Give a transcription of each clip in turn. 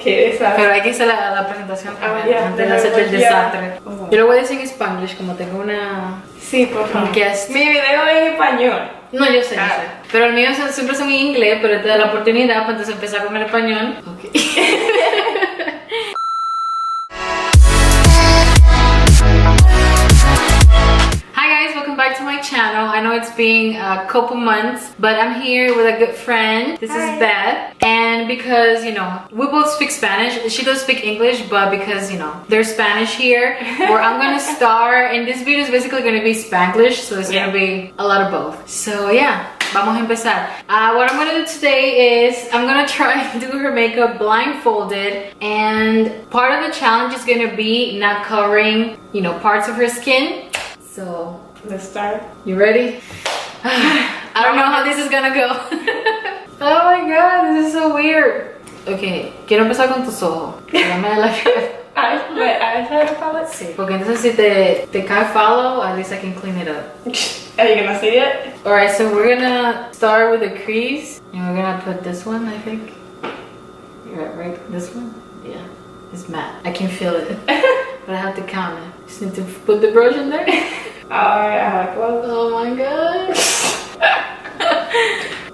Qué desastre. Pero hay que hacer la presentación ya, antes de hacer el desastre. Yo lo voy a decir en Spanglish, como tengo una... Sí, por favor. Un guest. Mi video es en español. No, yo sé. Pero el mío siempre son en inglés, pero te da la oportunidad para entonces empezar con el español. Ok. Hi guys, welcome back to my channel. I know it's been a couple months, but I'm here with a good friend. This is Beth. And because, you know, we both speak Spanish. She does speak English, but because, you know, there's Spanish here, where I'm gonna star, and this video is basically gonna be Spanglish, so it's gonna be a lot of both. So yeah, vamos a empezar. What I'm gonna do today is I'm gonna try and do her makeup blindfolded, and part of the challenge is gonna be not covering, you know, parts of her skin. So let's start. You ready? I don't know how this is gonna go. Oh my god, this is so weird. Okay, quiero empezar con tus ojos. Dame la eyeshadow palette? Sí, porque entonces si te cae follow, at least I can clean it up. Are you gonna see it? Alright, so we're gonna start with a crease. And we're gonna put this one, I think. Right? This one? Yeah. It's matte. I can feel it. But I have to count it. Just need to put the brush in there. Alright, well. Oh my god.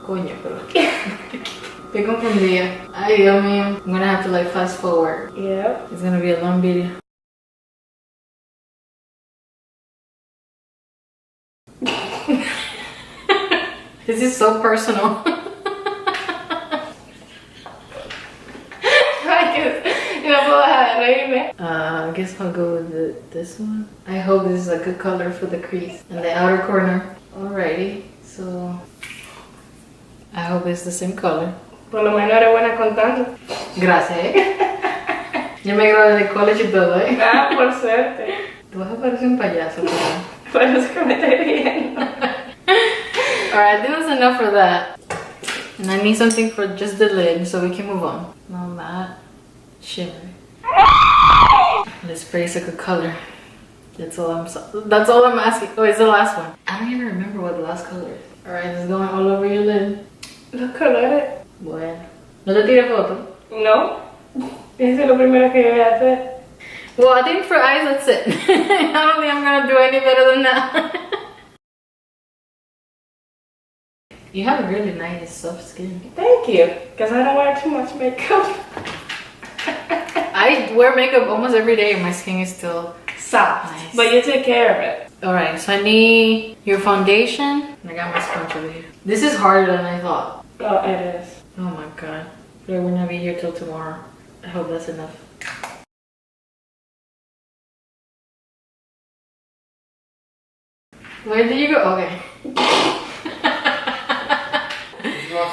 Coño, pero. Estoy confundida. Ay, Dios mío. I'm gonna have to like fast forward. Yep. It's gonna be a long video. This is so personal. I guess I'll go with this one. I hope this is a good color for the crease and the outer corner. Alrighty, so I hope it's the same color. Por lo menos eres buena contando. Gracias, Yo me gradué de college y todo, Ah, por suerte. Tú vas a parecer un payaso, pero... Por eso que me estoy riendo. Alright, I think that's enough for that. And I need something for just the lid so we can move on. No, matte, shimmer. Let's spray a good color. That's all I'm asking. Oh, it's the last one. I don't even remember what the last color is. Alright, it's going all over your lid. Los colores. Bueno. ¿No te tires foto? No. Eso es lo primero que yo voy a hacer. Well, I think for eyes, that's it. I don't think I'm gonna do any better than that. You have really nice soft skin. Thank you. Because I don't wear too much makeup. I wear makeup almost every day and my skin is still soft. Nice. But you take care of it. Alright, so I need your foundation. I got my sponge over here. This is harder than I thought. Oh, it is. Oh my god. But I will not be here till tomorrow. I hope that's enough. Where did you go? Okay.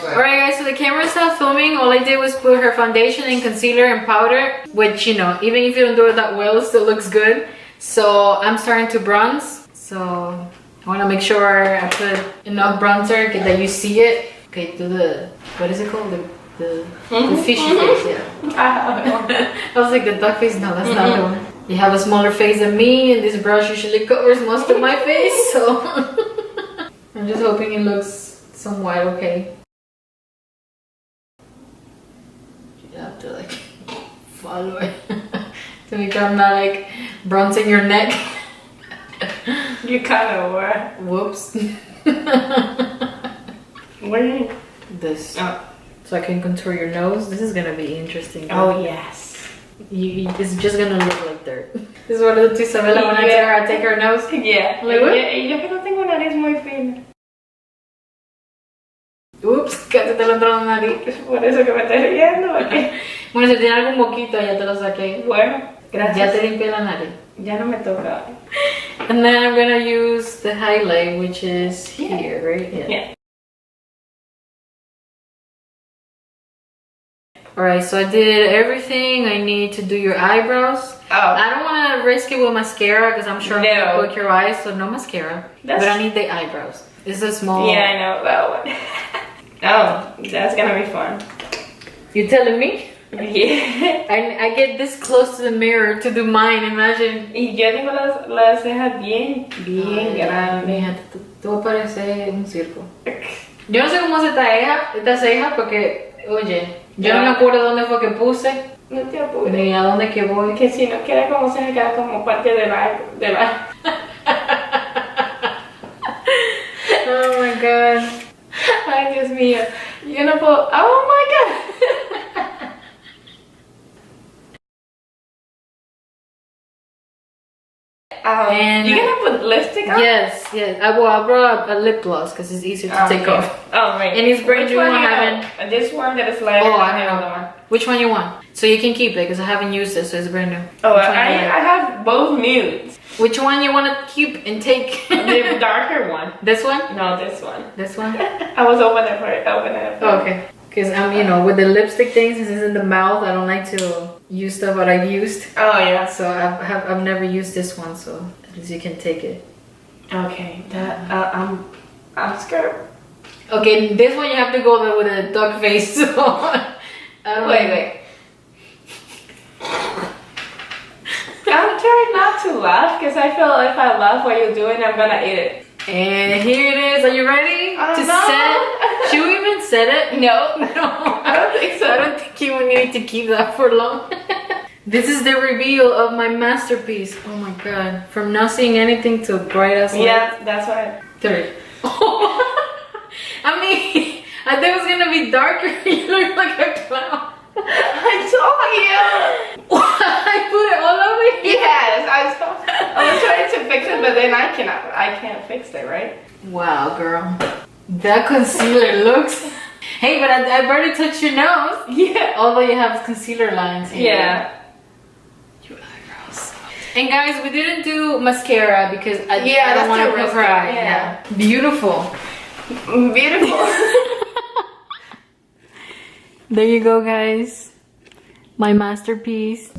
Alright guys, so the camera stopped filming. All I did was put her foundation and concealer and powder, which, you know, even if you don't do it that well, it still looks good. So I'm starting to bronze. So I want to make sure I put enough bronzer that you see it. Okay, do the, what is it called? The fishy face, yeah. I was like, the duck face? No, that's not the one. You have a smaller face than me, and this brush usually covers most of my face, so I'm just hoping it looks somewhat okay. You have to like follow it to make sure I'm not like bronzing your neck. You kind of were. Whoops. Where? This. Oh. So I can contour your nose. This is gonna be interesting. Oh yes. It's just gonna look like dirt. This is what I do to Isabella when I take her nose. Yeah. Like what? Y yo que no tengo nariz muy fina. Ups, casi te lo entró en la nariz. Por eso que me estoy riendo. Bueno, si tiene algún moquito ya te lo saqué. Bueno, gracias. Ya te limpié la nariz. Ya no me toca. And then I'm gonna use the highlight, which is here, right? Yeah. Alright, so I did everything I need to do your eyebrows. Oh. I don't want to risk it with mascara because I'm sure I'm going to book your eyes, so no mascara. But I need the eyebrows. It's a small... Yeah, I know that one. Oh, that's going to be fun. You telling me? Yeah. I get this close to the mirror to do mine, imagine. Y yo tengo las cejas bien grandes. Mija, tú pareces un circo. Yo no sé cómo hace esta ceja porque, oye, Yo no me acuerdo dónde fue que puse. No te apures. Ni a dónde que voy. Que si no queda como se queda como parte de la... Oh my god. Ay, Dios mío. Yo no puedo... Oh my god. And you gonna put lipstick on? Yes. I brought a lip gloss because it's easier to take off. Oh, right. And it's brand new. I haven't. This one that is lighter Oh, than I the don't other know. one. Which one you want? So you can keep it because I haven't used it, so it's brand new. Oh, Which one I you like? have both nudes. Which one you want to keep and take? The darker one. This one? No, this one. This one? I was opening it for it. Oh, okay. Because I'm, you know, with the lipstick thing, since it's in the mouth, I don't like to use stuff that I've used. Oh yeah. So I've never used this one, so at least you can take it. Okay. That I'm scared. Okay, this one you have to go there with a duck face. So wait. I'm trying not to laugh because I feel if I laugh while you're doing, I'm gonna eat it. And here it is. Are you ready to no. set? Should we even set it? No. No. I don't think so. I don't think you will need to keep that for long. This is the reveal of my masterpiece. Oh my god. From not seeing anything to bright as light. Yeah, that's right. 3. I mean, I thought it was gonna be darker. You look like a clown. I told you. I put it all over here. Yes, I was trying to fix it, but then I can't fix it, right? Wow, girl. That concealer looks... Hey, but I barely touched your nose. Yeah. Although you have concealer lines here. Yeah. Your eyebrows. And guys, we didn't do mascara because I don't want to rip her eye. Yeah. Beautiful. Beautiful. There you go, guys. My masterpiece.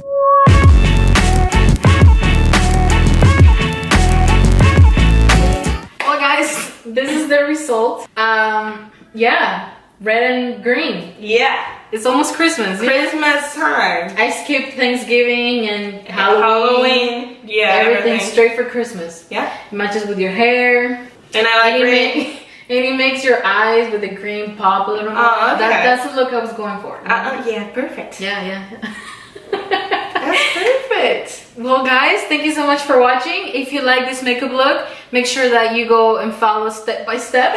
Well, guys, this is the result. Yeah, red and green. Yeah. It's almost Christmas. Christmas time. I skipped Thanksgiving and Halloween. Yeah, everything straight for Christmas. Yeah. It matches with your hair. And I like green. And it makes your eyes with the green pop a little more. Oh, okay. That's the look I was going for. Yeah, perfect. Yeah. That's perfect. Well, guys, thank you so much for watching. If you like this makeup look, make sure that you go and follow step by step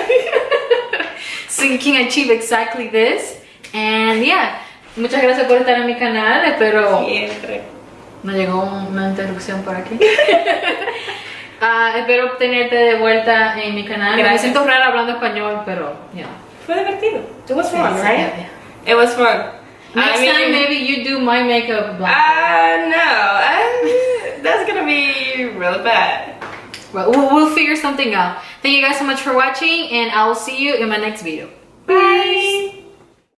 so you can achieve exactly this. And yeah, muchas gracias por estar en mi canal. Espero... Siempre. Me llegó una interrupción por aquí. Espero tenerte de vuelta en mi canal. Gracias. Me siento rara hablando español, pero yeah. Fue divertido. It was fun, Sí, right? Yeah. It was fun. Next time, maybe you do my makeup blind. No. That's gonna be real bad. Well, we'll figure something out. Thank you guys so much for watching, and I will see you in my next video. Bye.